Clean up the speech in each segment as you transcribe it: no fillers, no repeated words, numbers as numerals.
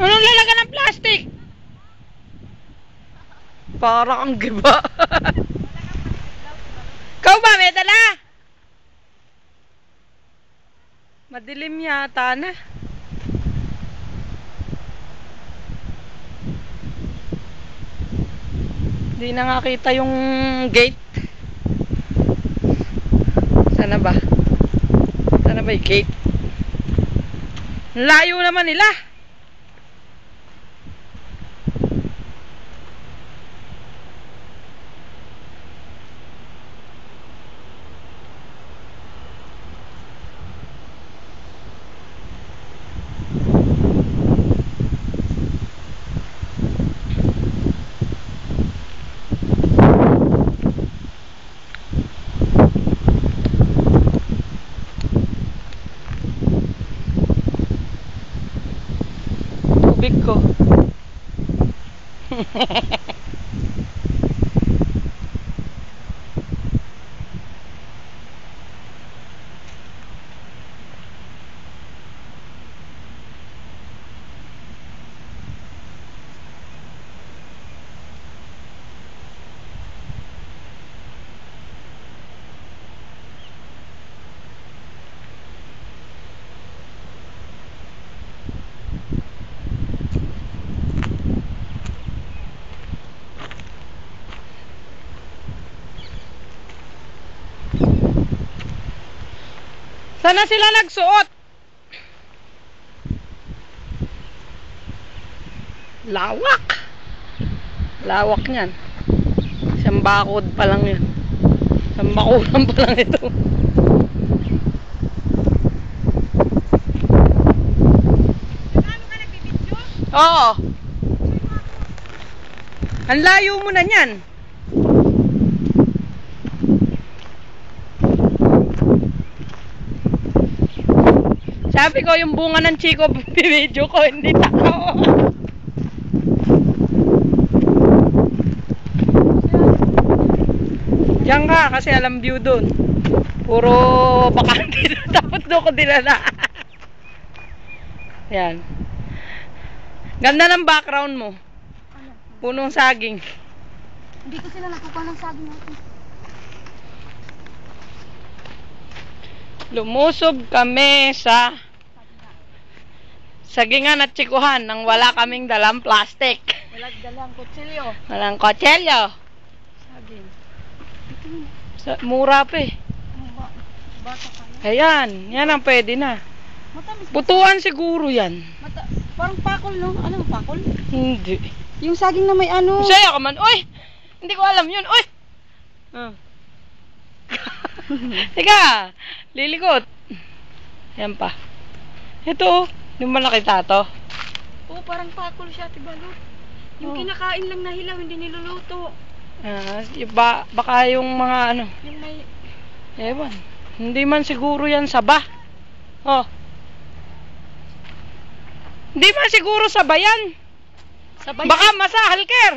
Anong lalaga ng plastic? Para kang giba. Ikaw ba, may dala? Madilim yata na. Hindi na nga kita yung gate. Sana ba? Sana ba yung gate? Layo naman nila. Tubig ko. Sana sila nagsuot. Lawak. Lawak niyan. Isang bakod pa lang yan. Isang bakulan pa lang ito. Ano ka nagbibidyo? Oo. Ang layo mo na niyan. Sabi ko yung bunga ng chiko video ko, hindi tao. Diyan ka kasi alam view dun. Puro bakante doon. Tapos doon ko dinala. Yan. Ganda ng background mo. Ano? Punong saging. Hindi ko sila nakukuha ng saging natin. Lumusob kami sa sagingan at tsikuhan nang wala kaming dalang plastic. Dalang kutsilyo. Walang kotselyo. Saging. Mura pa eh. Bata ka na. Ayan, yan ang pwede na. Matamis. Putuan siguro yan. Parang pakol, no? Anong pakol? Hindi. Yung saging na may ano. Masaya ka man. Uy! Hindi ko alam yun. Uy! Teka! Lilikot. Yan pa. Ito. Yung malaki tato. Oo, parang pakol siya, tibalot. Yung kinakain lang na hilaw, hindi niluluto. Baka yung mga ano. Yung may... Ewan. Hindi man siguro yan saba. Oh. Hindi man siguro saba yan. Sabay. Baka masahal, Ker.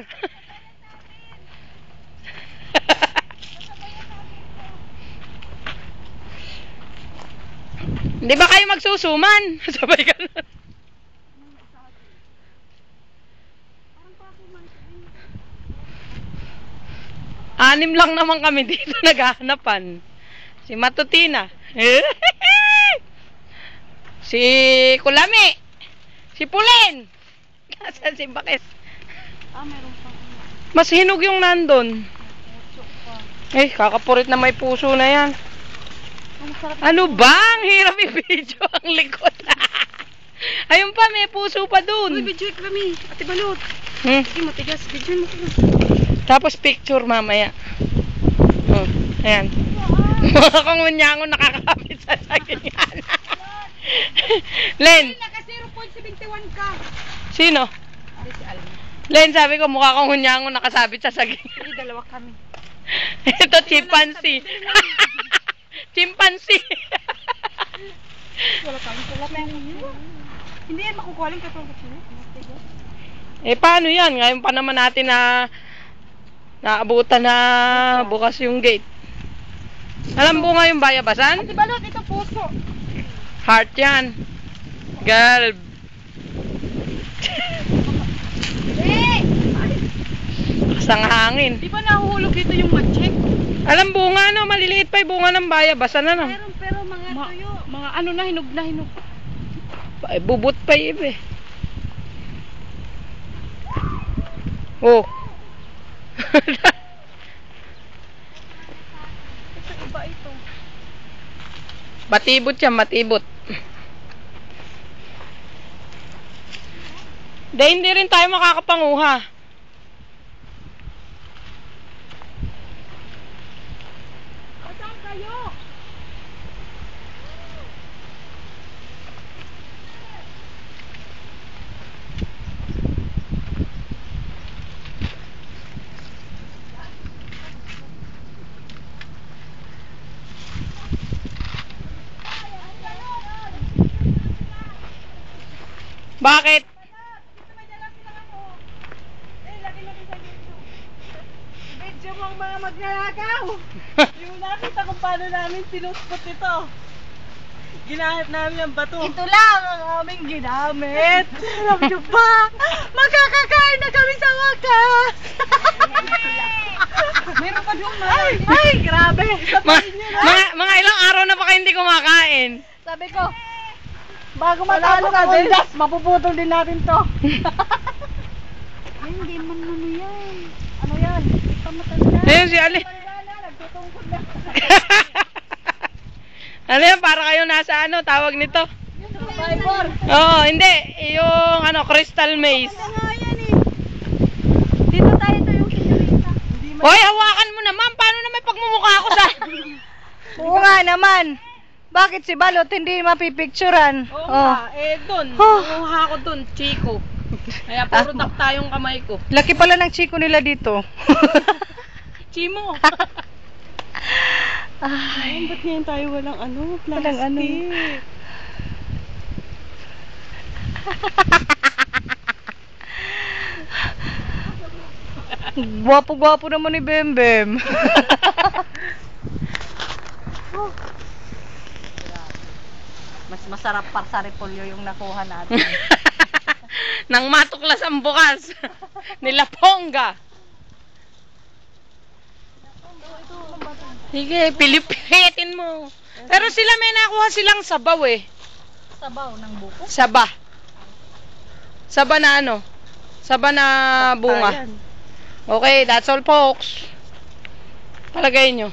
Hindi ba kayo magsusuman? Sabay ka na. Anim lang naman kami dito naghahanapan. Si Matutina. Si Kulami. Si Pulen. Nasaan si Bakes? Meron pa. Mas hinog yung nandun. Kakapurit na may puso na yan. Ano ba? Ang hirap i-video ang likod. Ayun pa, may puso pa dun. Uy, video kami. Ate Balot. Sige, matigas. Video mo ko. Tapos picture mamaya. Ayan. Mga kangunyango nakakapit sa sagingan. Len. Naka 0.71 ka. Sino? Si Alma. Len, sabi ko mukha kangunyango nakasabit sa sagingan. Hindi, dalawa kami. Ito, chimpanzee. Chimpanzee. Wala kami. Hindi yan makukuha lang kapag paano yan? Ngayon pa naman natin na naabutan na bukas yung gate. Alam mo nga yung bayabasan? Ate Balot, ito puso. Heart yan. Girl. Lakas ang hangin. Di ba nahuhulog dito yung matchek? Alam, bunga no, maliliit pa yung bunga ng bayabas. Ano no? Pero mga tuyo. Mga ano na, hinog na hinog. Ay, bubot pa yung iba eh. Oh. Ito iba ito. Matibot yan, matibot. Hindi rin tayo makakapanguha. Saan kayo? Bakit? Medyo mong mga magnanakaw. Yung nakita kung paano namin pinuspot ito. Ginamit namin ang bato. Ito lang ang aming ginamit. Alam nyo ba? Magkakakain na kami sa wakas. Meron pa doon ay, grabe. Mga ilang araw na pa kayo hindi kumakain. Sabi ko, bago matalo ka din, mapuputol din natin to. Ay, hindi man ano yan. Ano yan? Hindi pa matanda. Ayun si Ali. Nagtutungkod na. Ano yan, para kayo nasa ano, tawag nito? Survivor. Oo, hindi. Yung ano, crystal maze. Ano nga yan eh. Dito tayo to yung senyorita. Hoy, hawakan mo naman. Paano na may pagmumukha ako sa... Oo nga naman. Bakit si Balot hindi mapipicturan? Oo nga, dun. Kuha ako dun, Chico. Kaya puro takta yung kamay ko. Laki pala ng chiko nila dito. Chimo. Ay, ba't ngayon tayo walang ano, plastic? Walang ano. Gwapo-gwapo naman ni Bembem. Mas masarap pa sa repolyo yung nakuha natin. Nang matuklas ang bukas. Nila Pongga. Sige, pilipitin mo. Pero sila may nakuha silang sabaw eh. Sabaw ng buko? Saba. Saba na ano? Saba na bunga. Okay, that's all folks. Palagay nyo.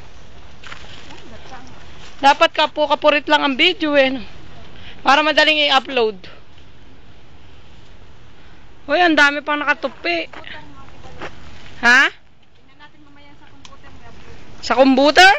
Dapat kapurit lang ang video eh. No? Para madaling i-upload. Uy, ang dami pang nakatupi. Ha? Sa computer?